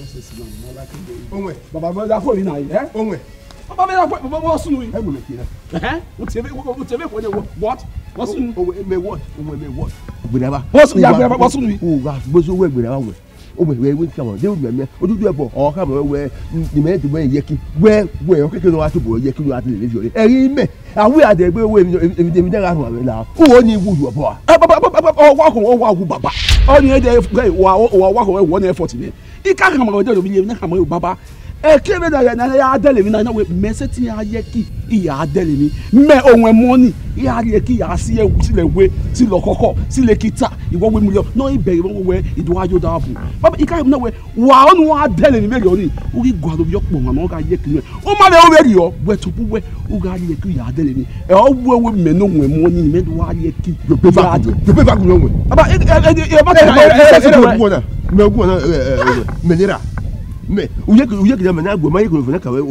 nonsense now. No like it. Onwe. Baba mo da phone na eh? Onwe. Baba me da phone baba sunu yi. E mo me kire. Eh? Utebe ko what? What's me what? Onwe me what? Gbere What's ya gbere what's nu yi? O wa bozo we gbere ba we. O we come on. Dey me. Odudu ebo o ka mo we ni me ti we yeki. We o keke no wa to bo yeki no ati le jore. Eri me. Awi ade gbe we mi dey ra ru la. O ni wu yo bo. O wa ku baba. O ni e dey wa ko we na effort ni. Ika kan mo dey lo bi na kan mo baba. Kebe na ya adele mi na we meseti ya yeki iya adele mi me ohun money ya yeki ya si ewu ti le we ti lo koko ti le kita iwo we million no ibe iwo we idu ajo da bu baba ika na we wa onu adele mi meri oni uri gwado bi opo na ga yeki ni o ma le o meri o we to bu we u ga yeki ya adele mi e o bu we me no ohun money me do wa yeki yo pe ba gun we baba e ba ta me ogun na menira me uye kida me na agbo ma yekoro funa kawe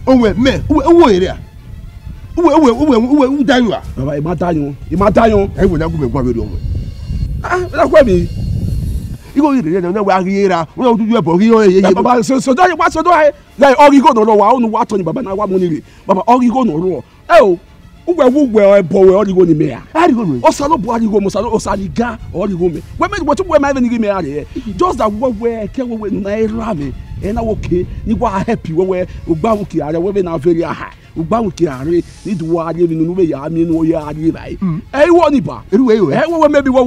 onwe me wo ere a wo dayo a baba e ma dayo e wo na agbo me gwa we do onwe na kwa mi iko ire na we agiyera wo odudu e bo ri ye baba so do ai like origo no ro wa onu wa to ni baba na wa mo ni re baba origo no ro o ugwe ebo we origo ni me a origo no osalo bo origo mo salo osaliga origo me we to we ma even give me are just that we ke we na era me ena woke ni gwa happy we ugba woke are we na very high ugba woke are ni do are mi no we ya mi no ya are bai wo ni ba eru we we maybe we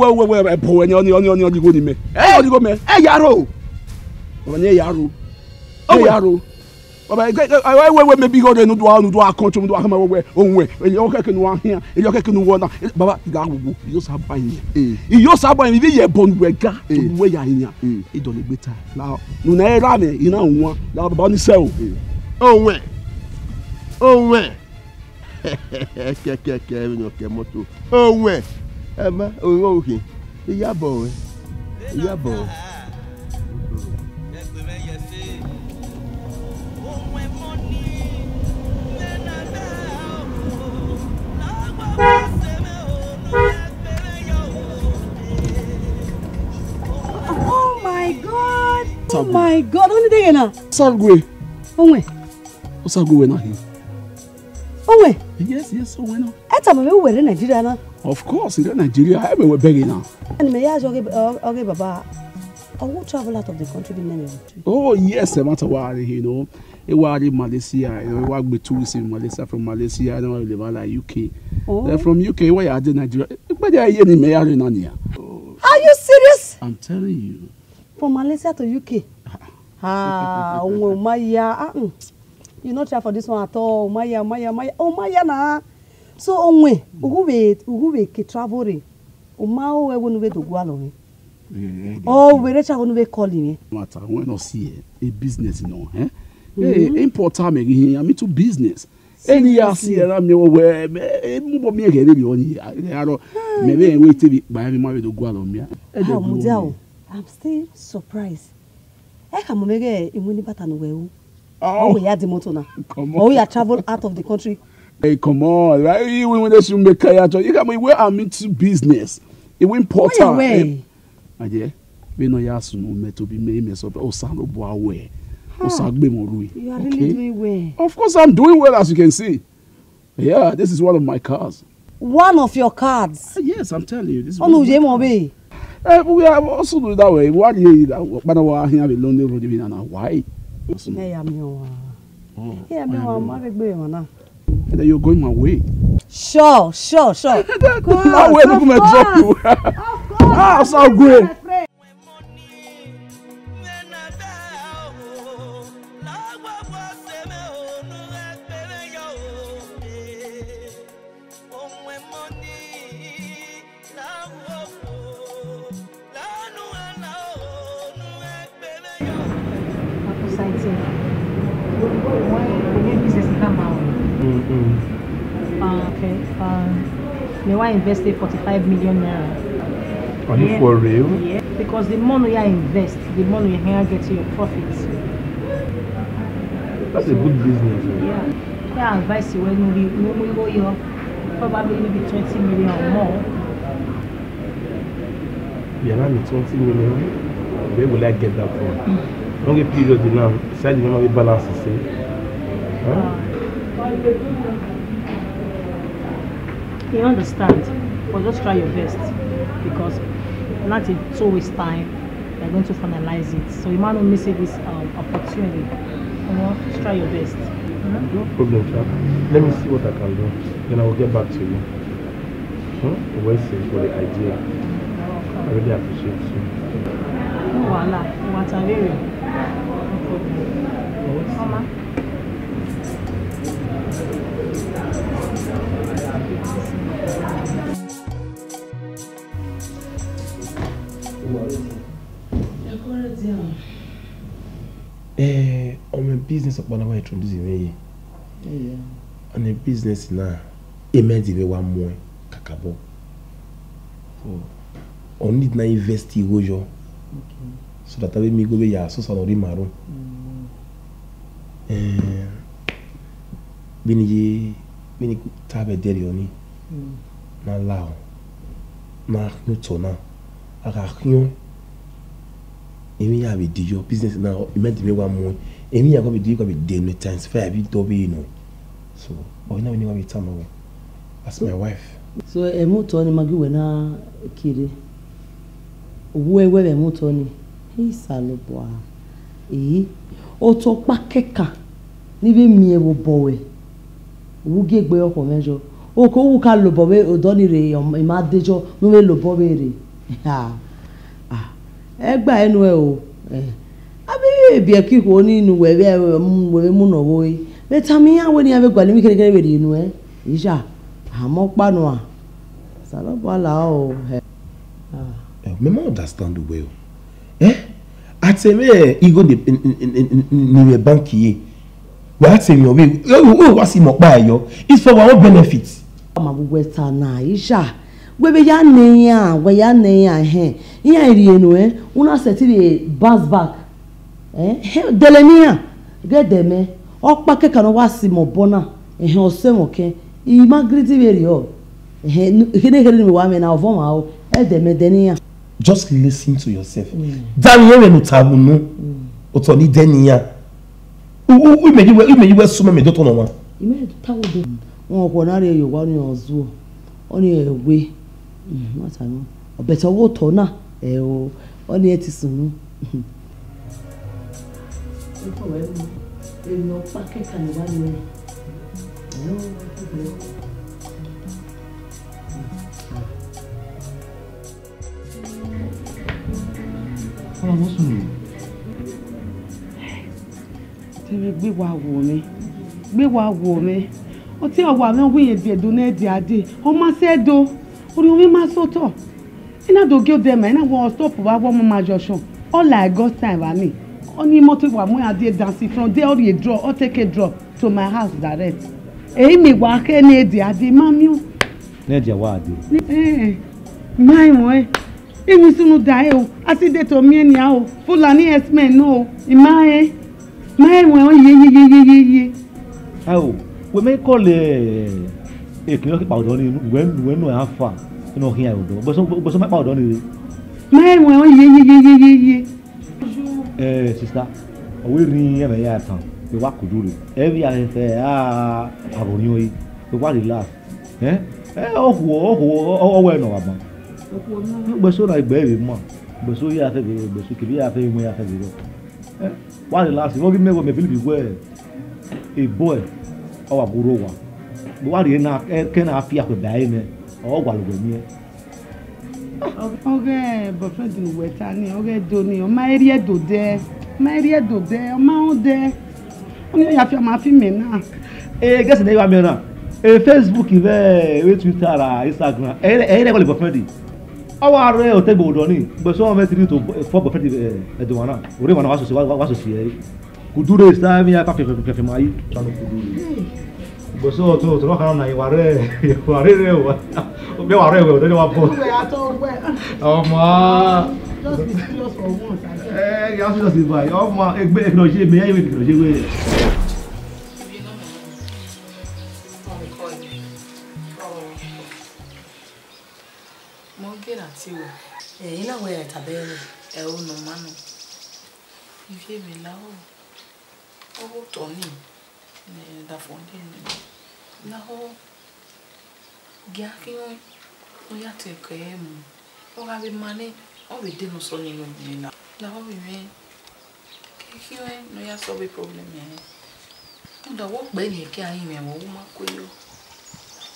ebo we oni origo ni me origo me yaro o ne yaro yaro baba we maybe go no do akoncho do akama we onwe e keke no ahia e keke no wona baba ga gugu yo saban yo saban mi ye bon wega to we ya hia e do le gbeta la no na era me ina nwa la baba ni se o onwe keke no ke moto onwe ema o ki yabo Oh my God, only day na. Sagwe. Onwe. Osagwe na he. Onwe. Yes, onwe na. Eta me we in Nigeria na. Of course, in Nigeria, I we begging now. And me ya okay baba. I will travel out of the country in many countries. Oh yes, no matter what, you know. I was in Malaysia, I work with tourists in Malaysia, from Malaysia, I don't live like UK. Oh. From UK, where I did Nigeria. But I hear me are you serious? I'm telling you. From Malaysia to UK. Oh Maya. You not try for this one at all. Maya. Oh Maya na. So onwe, uwe ke traveling. Umao we wonu we to go along. Oh, we reach out we calling. Matter when not see a business, you know, eh? Import time again. I'm into business. Any year see I me we me get really on here. Maybe wait till buy me marry to go along me. I'm still surprised. Come on, imuni bata no we. Oh, we had the motor now. Come on. Oh, we are travel out of the country. Hey, come on. Right? You when they should make kaya. You come we am into business. It will import time. Aje, we no yasu no me to be me so osano bo awe. Osagbe mo lui. You are really doing well. Of course I'm doing well, as you can see. Yeah, this is one of my cars. One of your cards? Yes, I'm telling you. This is we are also do that way. What you but I have a lonely road in why? Hey, and you're going my way. Sure. That way people may drop you. Ah, so great. May I invest 45 million naira? Are you for real? Yeah, because the money I invest, the money you can get your profits. That's a good business. Yeah. I advise you when we go here, probably maybe 20 million or more. Yeah, 20 million. Where will I get that from? Long period now, side you know balance say. You understand? But just try your best because not to waste time. You're going to finalize it, so you might not miss this opportunity. Just try your best. No problem, sir. Let me see what I can do. Then I will get back to you. Well said for the idea. I really appreciate you. No, voila. What I really. No problem. Mama. On a business upon our introducing me. On a business now, a man give one more kakabo. So, on need na invest in so that I will me go be so salary maro. Bini tabe deri oni na lao na nutona akakyo. Emi ya be dijo business now meant me one more. Emi ya go be dijo be dey times 5 bit to be so we now we need to time as my wife. So emoto ni magi we na kiri wewe emoto ni hisaloboa o to pa keka ni be mi ewo bowe wu gegbe oko mejo o ko wu ka lo bowe odo ni re ma dejo no we lo bowe re egba enu e o abi bi e ko ni nu we mu no wo yi betami ya we ni abe gba ni mi kere we ri nu isha amo panu a saloboa la o me mo understand the way ateme ego ni bank ye we ateme we was mo pa yo it's for our benefit ma gbogbo eta na isha gbebe ya ne ya we ya ne ya iya iri enu una setiri bounce back delenia gedeme opa keka no wasi mo bona osemo I magriti very o hene ni wa me na ovon ma o edeme denia. Just listen to yourself. Daniel we no tabu no. Oto ni denia. We me suma me doto no ma. Ime tawo do. Won ko na re yo wa ni ozu. Oni ewe. Mata no. Obeto wo to na o oni eti sunu. Eko we e no pa ke kan wa ni. Gbé wa wò mí ó tí ọwọ́ àwọn wíyẹn di ẹ̀dùn náà di adé ọmọ sẹ́ẹ̀dọ̀ orí omi máa sọ́tọ̀ iná dògé òde ẹ̀mà iná wọ́n stop wá wọ́n mọ́ máa jọ̀ṣọ́ all I got time wà mí ó ní mọ́tò wà mú adé dancing from there all a drop all take a drop to my house direct èyí mi wà kẹ́ ní èdè adé máa mí ó. ní ẹ̀jẹ̀ wá adé. máa ìwọ̀n èmi sunu dà ẹ́ o àti tó mi ẹni à o Fúlàní x-men náà o ìmá ẹ́ máa ìwọ̀n yeye. Ayo, we may call a canoe powder when we have fun. You know, here, but some powder. My ye. Sister, we never have time. The work could do it. Every I say, Aronio, the what he laughed. Oh, well, no, about. But so I baby, mom. But so you have to be, but you can be after me after you. What the last, you never may believe well. A boy or a burowa. But what you not can I fear with the or what will me? Okay, but friend, wait, okay, Donny, or my area do there, amount there. Only have your muffin men. Guess they are men. Facebook, Twitter, Instagram, everybody for Freddy. Our real table Donny, but so I'm ready to for Freddy at the one. We want to watch to see. Kudure stami ya kafe mai chano kudure boso to roka na iware rewa be ware we do wa po o ma just be serious for once ya so just buy o ma egbe e no je me ya we no je we mo gera ti o ina we tabere e o no manu If me now, oh, Tony, the fountain. Now, Gaffy, we are to come. Oh, have money. Oh, we didn't so near me now. Now, we may. No, you solve a problem. The work by me can't even walk you.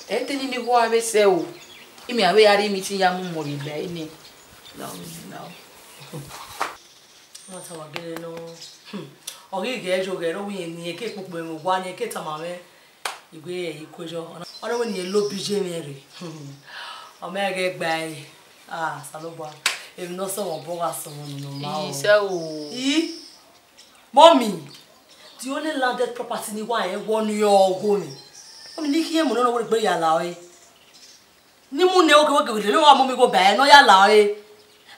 Anything you go away, so. You may have meeting young Molly by me. Now. What am I getting? No. Or you get your girl in the cake with 1 year kit, mamma. You go, you could. I don't want you low BJ Mary. I may get by. Ah, Saloba. If not someone bought someone, no. So, Mommy, the only landed property in one year going. I mean, you can't know what you allow. Nimu ne oke oke le wa mo mi go ba no ya la e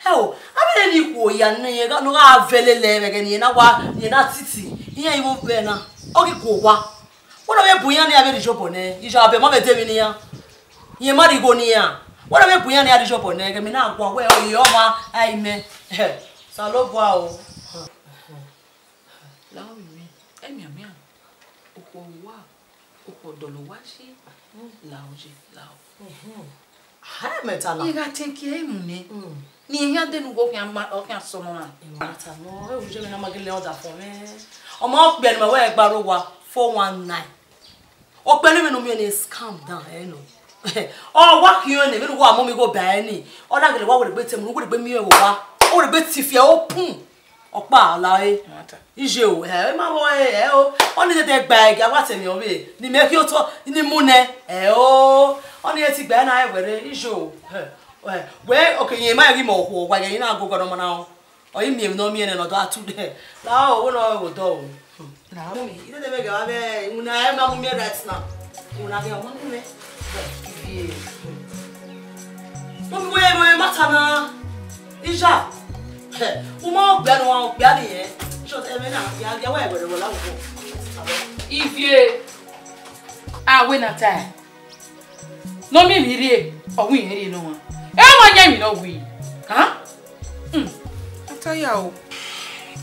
o abi le ni ko ya ne ga no ga vele le be ni na wa ni na titi iyan iwo be na o ki ko wa wo be buyan ni abi ri jopo ne iso abe mo be temi ni ya iyan ma ri go ni ya wo be buyan ni abi jopo ne ke mi na gwa we o yi o ma ai me sa lo bua o la o mi e mi ami o ko wa o ko do lo wa si la o je la o ha metala you got take care money ni ya de nu go kan so no na mata no e wo je me na magele order for me o mo pe ni ma we gbaro wa 419 o pe ni me no me ni scam down no o wa ki o ni me go amomi go ba ni o da gele wa wo gbe temu wo gbe mi e wo wa o gbe ti fi e o pun opa ala e mata ije o e ma wo e o ni tete gba ega wa temi o be ni me ki o to ni mu ne o oni e ti gba na e were ije o we okay yin ma ri mo ho wa yin na go godo mo na o yin mi no mi ne no do atu de la o wo no go do o na mi ide de be ga be una e ma mu mi right na una ge o ma mu ne mo mi we mata na ija o ma gbe no wa gbe ani e so e me na ya wa e were wo la wo if you we na time no me mi ri o wi ri no wa e ma nya mi no wi ha ataya o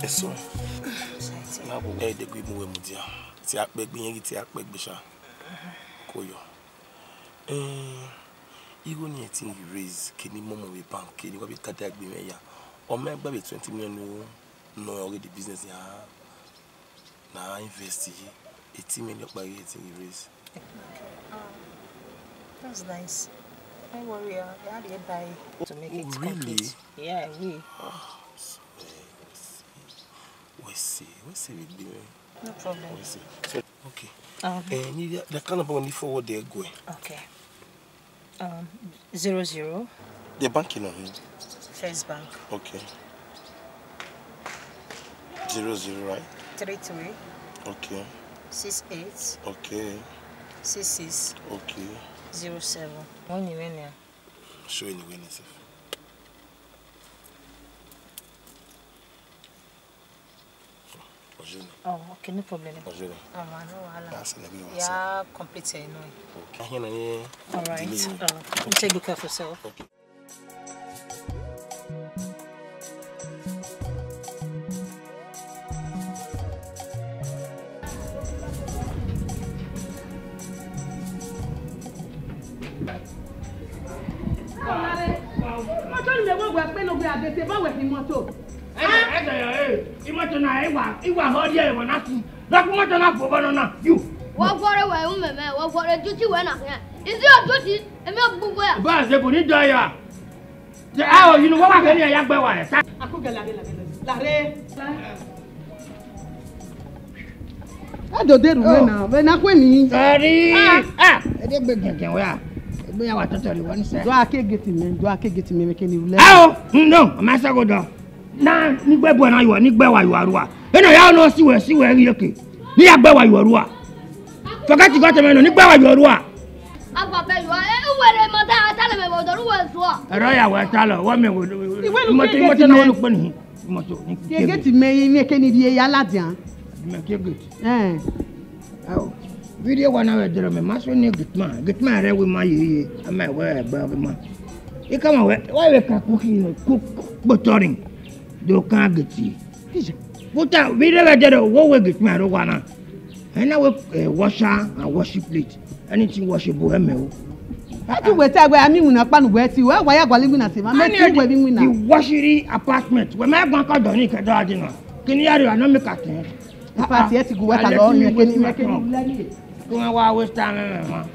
eso na bo e de gbe mu we mu dia ti apegbe yin ti apegbe sha koyo igo ni ti raise kini momo we bank kini wa bi kada gbe me ya o me gba be 20 million no already business ya na invest 80 million by 80 raise. That's nice. Don't worry, I had to buy to make it really? complete. Yeah, I will. We see we do. No problem. We see. So, okay. The kind of money forward there going. Okay. 00. The banking on it. First Bank. Okay. 00, right? 33. Okay. 68. Okay. 66. Okay. 07. When you win there. Show any winners. Oh, okay, no problem. Yeah, complete. Okay. All right. You take good care of yourself. Okay. What way, woman? What a duty when I can. Is your duty? And not book where? But the bonita, the hour you know what I can young boy. I could get I don't dare now. When I win, sorry. I didn't begin where. We are totally one side. Do I can't get him? Do I can't get him making you laugh? Oh, no, Master Godo. Nah, Nigba when I want Nigba, you are. And I know see where you okay. Niagba, you are. Forget you got a man on Nigba, you are. I'm Papa, you are where mother. I tell him about the rules. A royal will tell her what man would do. You get to make any Yaladian. Make you good. Oh. Video one hour, Jeremy, must be get my with my ear. I might wear a man. You come away. Why we can cook buttoring? Do can't get you. Puta, we never did a war with me, I don't wanna. And I will washer and worship plate. Anything washable, ML. I do wait, I mean, when I pan wet, you are why I got living at him. I'm not wedding winner. The washery apartment, when my bank got done, you can do dinner. Can you hear no make a thing? If I see it to go work alone, you can go and waste time.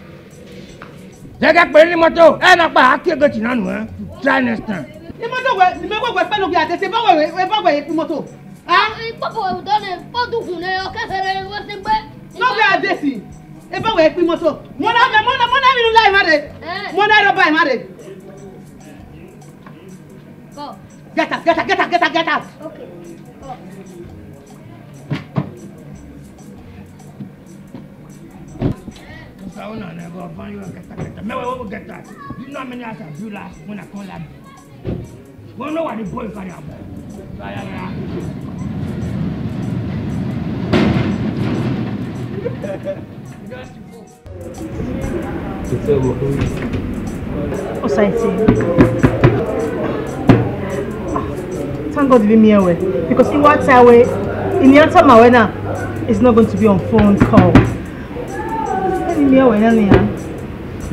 They got plenty moto, and I can't get in on try next time. The motor, the member was fellow at the same way, moto. Ah, Papa, done for the Hune, okay, what's the way? No, we are Desi. If I were moto, one of the money lie married. One out of buy married. Go. Get up. Okay. Go. I will never find you a get. Maybe we will get that. You know how many hours I do last when I call that. We know what the boy carry out. Thank God to be me away. Because in what way, in the answer my now, it's not going to be on phone call.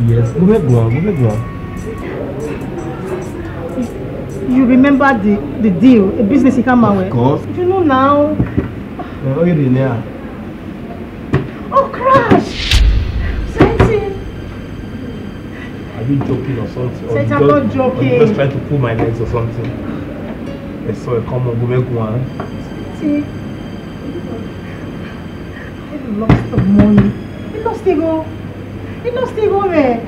Yes, go ahead. You remember the deal, a business you come my way? Of course. If you know now. What are you doing there? Oh, crash! Sainty! Are you joking or something? Sainty, I'm not joking. Or you just trying to pull my legs or something? I saw a common go make one. See? I lost the money. He lost the go there.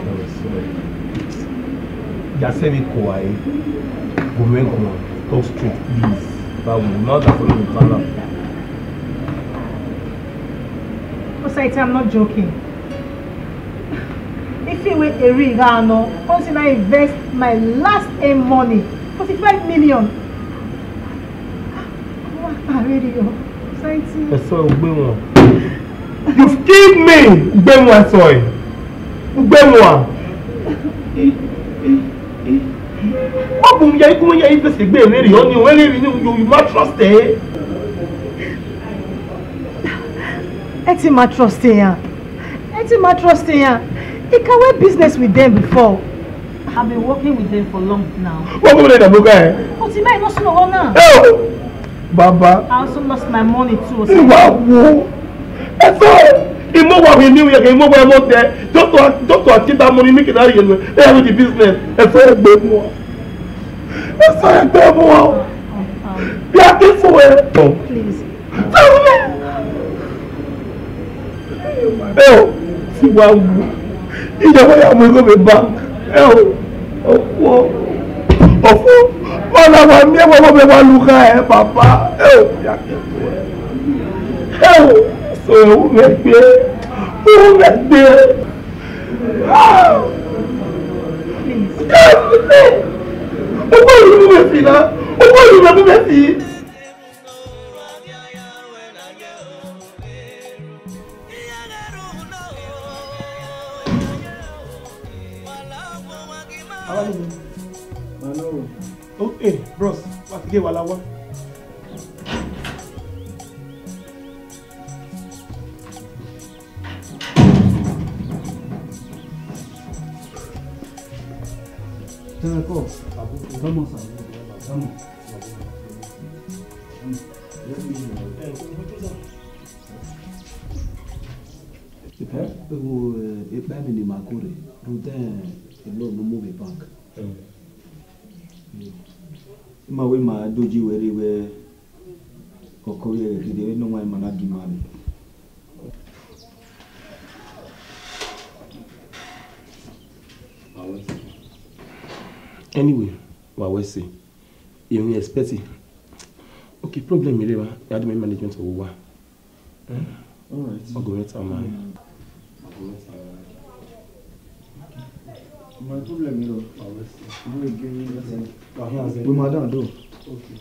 Just say me quiet. Go make one. Talk straight, please. But we will not have to turn up. Sainty, I'm not joking. If you were a ring, once I invest my last money, 45 million. I saw one. You've killed me! Ubemwa soy! Ubemwa! What boom ya iku ya ife se gbe leri on you might trust eh? Eti ma trusting ya. He can work business with them before. I've been working with them for long now. What go let them go guy? But he might not know now. Oh! Baba. I also lost my money too. Wow! Eso! Imo wa we new year, imo wa mo there. Just to achieve that money, make it out again. They have the business. Eso egbe mo. Eso egbe mo. Be a careful. Please. Si wa wu. Ìjọba ya mo go be bank. Ọ̀pọ̀. Ọ̀nà wa mi e wo be wa luka papa. Be a careful. So who make me? Okay, bros, what give wala wa? Vamos a vamos. Ni makure rutin elo no move bank ma we ma doji were we kokore de no wa mana gimani anyway what we say you expect it okay problem me there ya do management of wa all right go man. My problem is we madam do. Okay.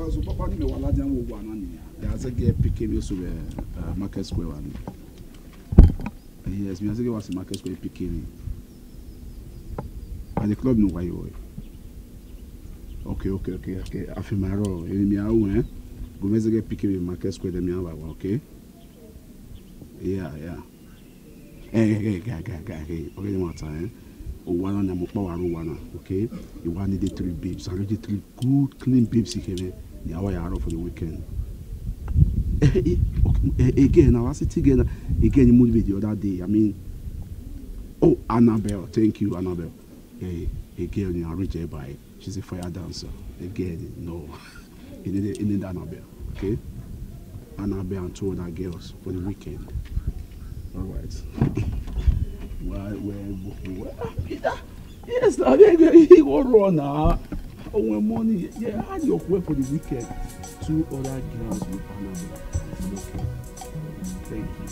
So papa ni me wala jan wo gwa na ni. Ya say get pick me so market square one. Yes, me say was Market Square picking. At the club no why you. Okay. I feel my role. Me own, Go me say picking in Market Square dem ya okay? Yeah. Hey. Okay, one time. One na mo power one, okay? You want the 3 babes. I need 3 good clean babes here. Yeah, why are for the weekend? Again, I was sitting again you moved video the other day. I mean, oh, Annabelle, thank you, Annabelle. Hey, again, you are reached by. She's a fire dancer. Again, no, you need Annabelle, okay? Annabelle and 2 other girls for the weekend. All right. Yes, he will run now. Oh, when money, yeah, I had your work for the weekend. 2 other girls with Annabelle. Okay. Thank you.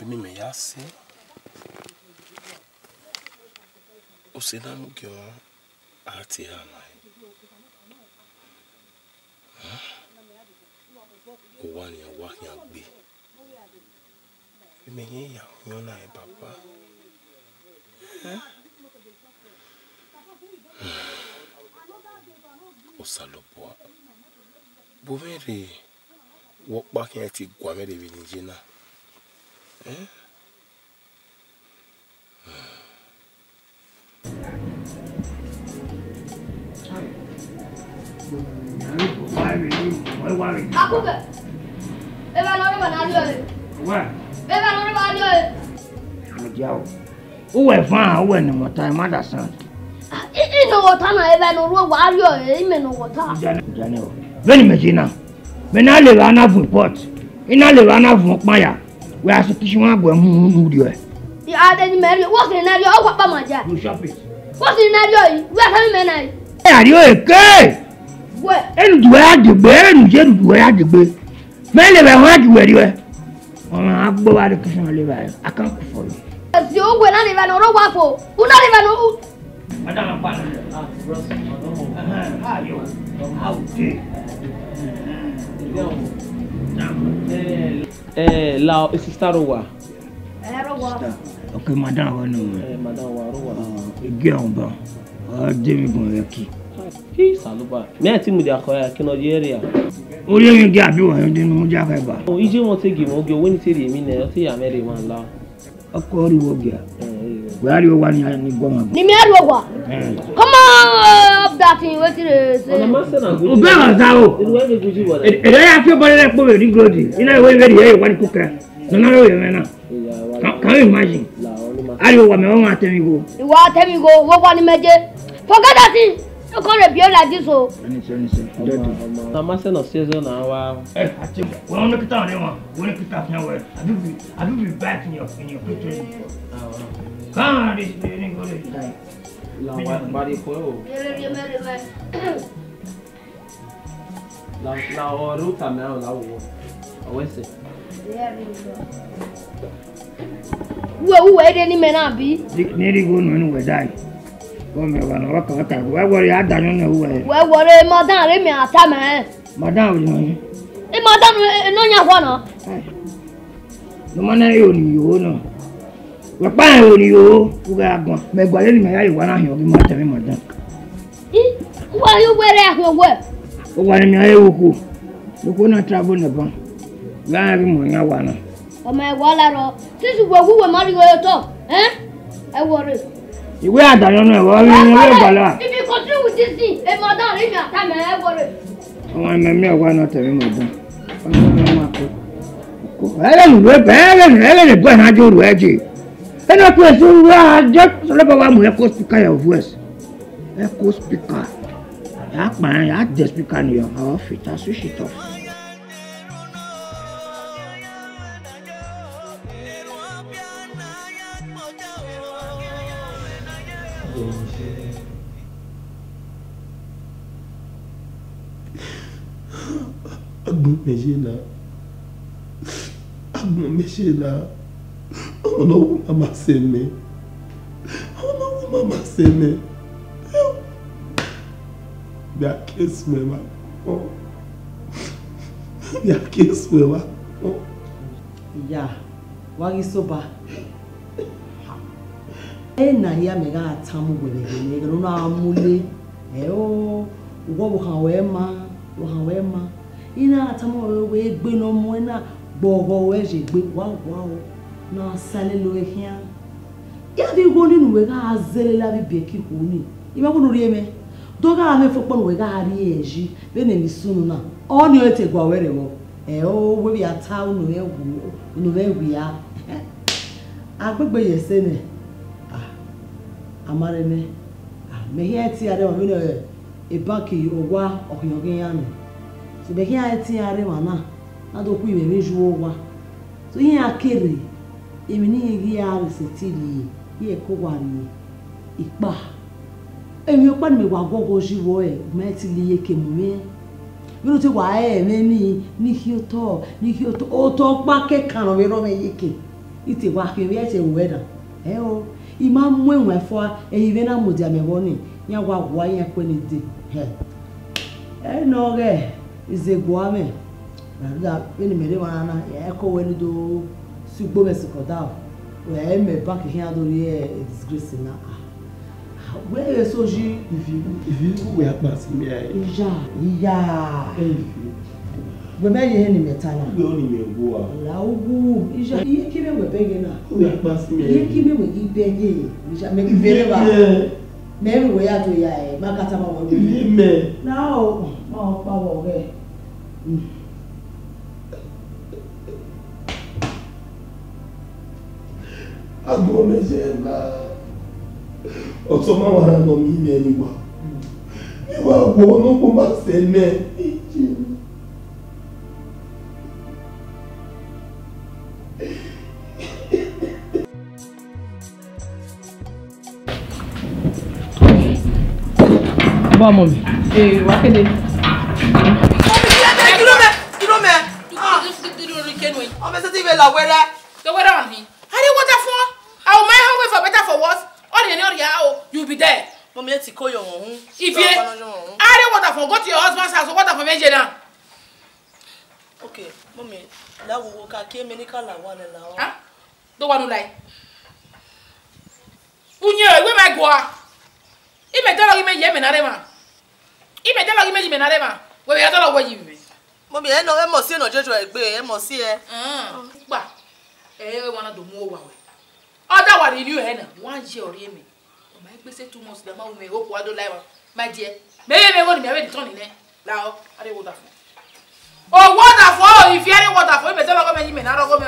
Me yasi o se na no kyo ati ana o wani ya wa ya gbe me yin ya yan na e papa o salopo bo vere wo pa ke ti gwa me de bi ni jina Uwe fan, uwe ni mota, mother son. Ino wata na ebe no ro wario ime no wata. Jane o. Veni mejina. Mena le rana vu pot. Ina le rana vu panya. We are supposed to go and do it. The other Mary, what's in that? Oh, Papa, my dear. You shop it. What's in that? We are having men. Are you okay? What? And do I have the bear and you do I have the bear? Many of them want to wear you. I go out of the kitchen. I can't cook for you. As you go and even know what for. Who not even know? Madame, how you? How la sister wa. Okay, madam, madam wa. Again, ba. David Goneki. He saluba. Me ati mu dia koya ki Nigeria. Ori mi ga bi wa ndi mu ja ka ba. O ije mo te gi mo ge o ni te ri mi na o te ya mere man la. Akori wo ga. We are you one ni goma. Ni me ari ogwa. Come on up that thing what it is. O be wa za o. E ya fi bole le po we ni godi. Ina we very here one cook. No na we me na. Can you imagine? Ari wo me won atemi go. Iwa atemi go wo kwa ni meje. Forget that thing. You can't be like this so. Mama say no season na wa. Ati we on the kita on one. We on the kita fnya we. I do be back in your picture. Come this ni go le. La wa bari ko. La o ruta me la wo. O we se. Uwe ni me na bi. Ni ri go no we die. Come here, no waka waka. We worry ada no no we. We worry madam re mi ata me. Madam we no. E madam no nya kwa no. No mana yo ni yo no. We pa yo ni yo. Ku ga gbon. Me gba le ni me ya iwa na hin o bi ma temi madam. Wa you were ahun we. O wa ni aye woku. Woku na travel na ban. Ga bi mo nya wa na. O me wa la ro. Sisi wogu we ma ri we to. E worry. Ìwé àdáyọ náà wọ́n rí ní ilé ìgbàlá. If you continue with this thing, a madam rí mi ata me e worry. Àwọn ẹ̀mẹ̀mí ọ̀wá náà tẹ̀lé madam. Ọ̀nà máa kó. Ẹlẹ́nu bọ́ ẹ̀ náà jẹ́ òrùn ẹ̀jẹ̀. Ẹni ọ̀pọ̀ èso wá jẹ́ sọlọ́bà wa mú echo speaker your voice. Echo speaker. Yà á pa yà á jẹ speaker ni yọ. Àwọn fìtà switch it off. agbon meje na agbon meje na Ọlọ́run mama se me Ọlọ́run mama se me bí a kiss me ma bí a kiss me ma ya wagi soba na ya mega atamu gwele ne gero na amule o wo kan we ma ina atamu we gbe no mo na gbogo we je gbe wa na sale lo ehia ya bi go ninu we ga azele la bi beki ko ni ibe ko nuri eme do ga me fo pon we ga ri eji be na mi sunu na oni o te gwa were mo o we bi ata unu we ya agbegbe yese ne amare ne me here ti are mo no e banki owa okunyogen ya ne so be here ti are ma na do ku ibe meju owa so yin akere emi ni igi ya resetili ye ko wa ni ipa emi o pa ni me wa gogo jiwo me ti li ye ke mu me mi ti wa me ni hioto o to pa ke kan we ro me yeke iti wa ke we se weda o ima mu enwe fo eyibe na modia me woni ya wa ya kwe ni de no ge izegwa ame na ni mere wa na ya ko we ni do sugbo me sikoda we me back here do ye disgrace na we so ji if we are pass me iya we me ye ni metana we oni me go la ugu ija ye kibe we bege na we are pass me ye kibe we gi bege ija me vere ba me we ya to ya makata ma wo me now ma pa wo ge agbon meje na ọ̀tọ̀ máa wà ránà mi ilẹ̀ ẹniwà níwà àwọ̀ ọlọ́pọ̀ máa sẹ́lẹ̀ ìjì bọ́ ọmọ mi. wà kéde. ọmọ ẹsẹ̀ tí ìwé làwẹ́rẹ́. lọ́wọ́rẹ́ wà ní. adéwọ́ta fún ọ àwọn ọmọ ẹ̀hán wẹ̀ for better for worse. You be there. Mommy, let's call your own. If you I water for go to your husband's house, water for me now. Okay, mommy, that will work. I came in the color one and now. Huh? Don't want to lie. Unye, where my go? If I tell you me yemen arema. If I tell you me arema, where you tell what you mean. Mommy, I know I must see no judge I must see Bah. Wanna do more. Other one you hen 1 year or me. My place 2 months the man may hope I don't like my dear. Maybe want me already turn in there. Now I don't water. Oh waterfall if you are waterfall, better not come in. I don't go me.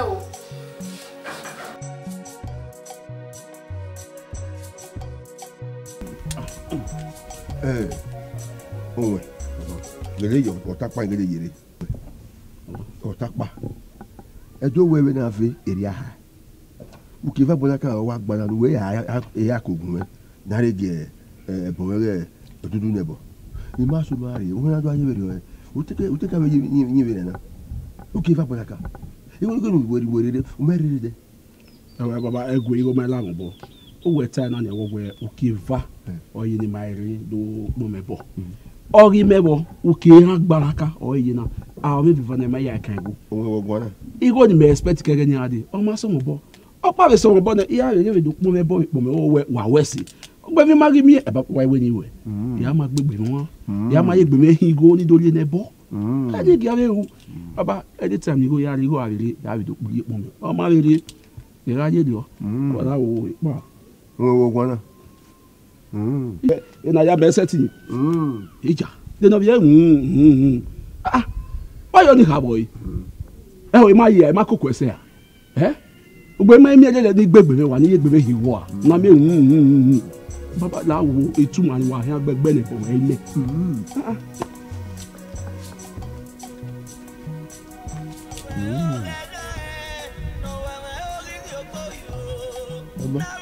Oh, gele yo otakpa gele yere. Otakpa. Ejo wewe na fe area ha. Ukiva bonaka wa gbana we ya kogun na rege bonere odudu nebo. Ima so mari, o na do aye were o teka we ni were na. Ukiva bonaka. E won go wori de, o merire de. Awa baba egwe igo mala ngo. O weta na ne wo we ukiva oyi ni mairi do mebo. Ori mebo uke ha gbaraka oyi na. Ah me biva na ma ya kan go. O go na. Igo ni me expect kege ni ade. O ma so mo bo. Opa be so mo bo na iya re do mo mebo mo me o we wa wesi. Ogbe mi magi mi e ba wa we ni we. Ya ma gbegbe won. Ya ma ye gbe me hin go ni do le nebo. Ade gi ave hu. Baba anytime ni go ya ri go avire ya bi do puri mo me. O ma re ra je di o. Wala wo pa. O go na. Ina ya be setting. Ija. De no bi ah. Why you ni ha boy? O ma ye ma kokko ese a. Ogbe ma mi ele ni gbegbe me wa ni gbegbe hi wo a. Na me baba la wo etu ma ni wa ya gbegbe ne bo e le. Baba